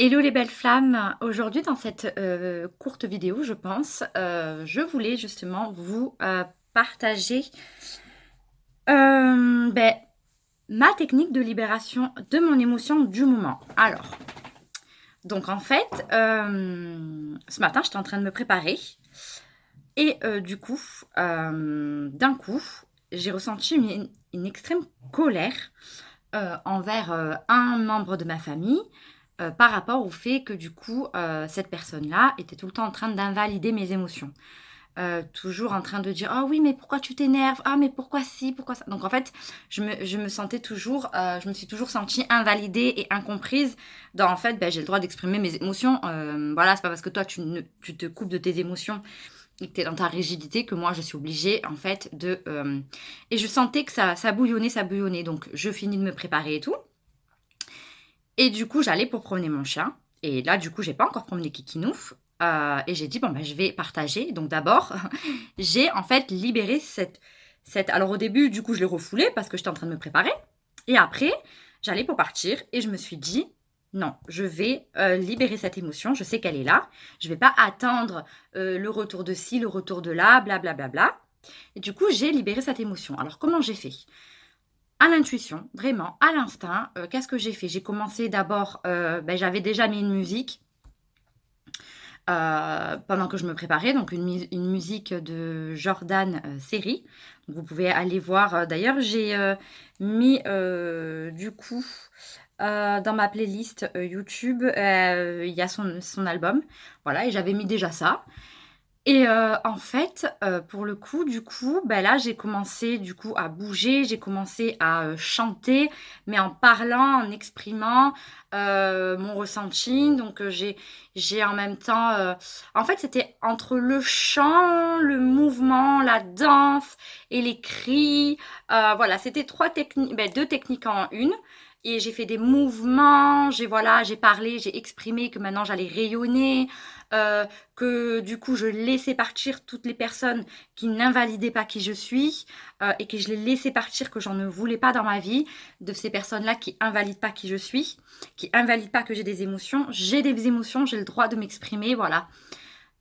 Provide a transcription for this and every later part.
Hello les belles flammes! Aujourd'hui dans cette, courte vidéo je pense, je voulais justement vous, partager, beh, ma technique de libération de mon émotion du moment. Alors, donc en fait, ce matin j'étais en train de me préparer et du coup, d'un coup, j'ai ressenti une extrême colère, envers, un membre de ma famille, par rapport au fait que du coup, cette personne-là était tout le temps en train d'invalider mes émotions. Toujours en train de dire: «Ah oui, mais pourquoi tu t'énerves? Ah mais pourquoi ci, pourquoi ça?» Donc en fait, je me sentais toujours, je me suis toujours sentie invalidée et incomprise dans en fait, j'ai le droit d'exprimer mes émotions, voilà, c'est pas parce que toi tu te coupes de tes émotions et que tu es dans ta rigidité que moi je suis obligée en fait de, et je sentais que ça bouillonnait, ça bouillonnait, donc je finis de me préparer et tout et du coup, j'allais pour promener mon chien et là, du coup, j'ai pas encore promené Kikinouf, et j'ai dit: «Bon, je vais partager». Donc d'abord, j'ai en fait libéré cette alors au début, du coup, je l'ai refoulé parce que j'étais en train de me préparer et après, j'allais pour partir et je me suis dit: «Non, je vais, libérer cette émotion. Je sais qu'elle est là. Je vais pas attendre, le retour de ci, le retour de là, bla bla bla bla» et du coup, j'ai libéré cette émotion. Alors comment j'ai fait? À l'intuition, vraiment, à l'instinct, qu'est-ce que j'ai fait? J'ai commencé d'abord, j'avais déjà mis une musique, pendant que je me préparais, donc une musique de Jordan, Série. Donc vous pouvez aller voir, d'ailleurs j'ai, mis, du coup, dans ma playlist, YouTube, il y a son album. Voilà et j'avais mis déjà ça et en fait, pour le coup, du coup, là, j'ai commencé, du coup, à bouger, j'ai commencé à, chanter, mais en parlant, en exprimant, mon ressenti. Donc, j'ai en même temps, en fait, c'était entre le chant, le mouvement, la danse et les cris. Voilà, c'était 3 techniques, 2 techniques en une et j'ai fait des mouvements, j'ai parlé, j'ai exprimé que maintenant j'allais rayonner, que du coup je laissais partir toutes les personnes qui n'invalidaient pas qui je suis, et que je les laissais partir, que j'en ne voulais pas dans ma vie, de ces personnes-là qui invalident pas qui je suis, qui invalident pas que j'ai des émotions. J'ai des émotions, j'ai le droit de m'exprimer, voilà.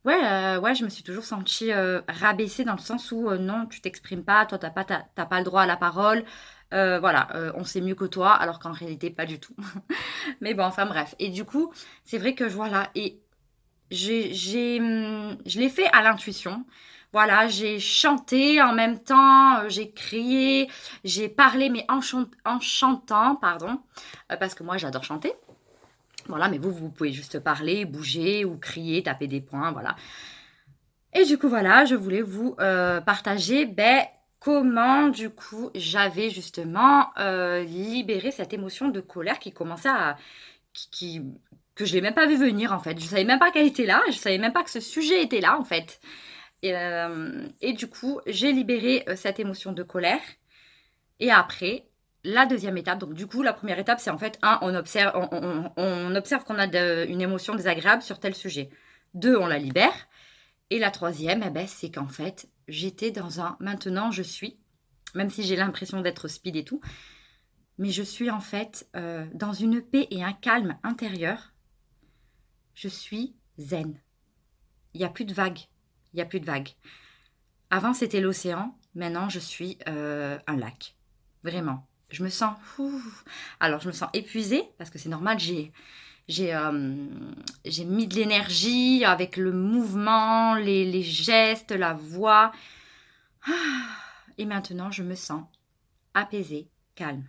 Ouais, ouais, je me suis toujours sentie, rabaissée dans le sens où, non, tu t'exprimes pas, toi tu pas le droit à la parole, voilà, on sait mieux que toi, alors qu'en réalité pas du tout. Mais bon, enfin bref et du coup, c'est vrai que voilà et je l'ai fait à l'intuition. Voilà, j'ai chanté en même temps, j'ai crié, j'ai parlé, mais en chantant, pardon, parce que moi j'adore chanter. Voilà, mais vous pouvez juste parler, bouger ou crier, taper des poings, voilà. Et du coup, voilà, je voulais vous, partager, comment du coup j'avais justement, libéré cette émotion de colère qui commençait à qui que je l'ai même pas vu venir en fait. Je savais même pas qu'elle était là, je savais même pas que ce sujet était là en fait et du coup, j'ai libéré, cette émotion de colère et après, la deuxième étape donc du coup, la première étape, c'est en fait on observe qu'on a une émotion désagréable sur tel sujet. 2, on la libère et la troisième, c'est qu'en fait, j'étais dans un maintenant je suis, même si j'ai l'impression d'être speed et tout, mais je suis en fait, dans une paix et un calme intérieur. Je suis zen. Il y a plus de vagues, il y a plus de vagues. Avant, c'était l'océan, maintenant je suis, un lac. Vraiment. Je me sens alors je me sens épuisée parce que c'est normal, j'ai mis de l'énergie avec le mouvement, les gestes, la voix. Et maintenant je me sens apaisée, calme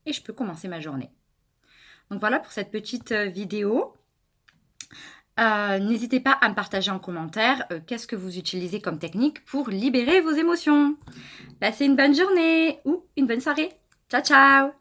et je peux commencer ma journée. Donc voilà pour cette petite, vidéo. N'hésitez pas à me partager en commentaire, qu'est-ce que vous utilisez comme technique pour libérer vos émotions. Passez une bonne journée ou une bonne soirée. Ciao, ciao!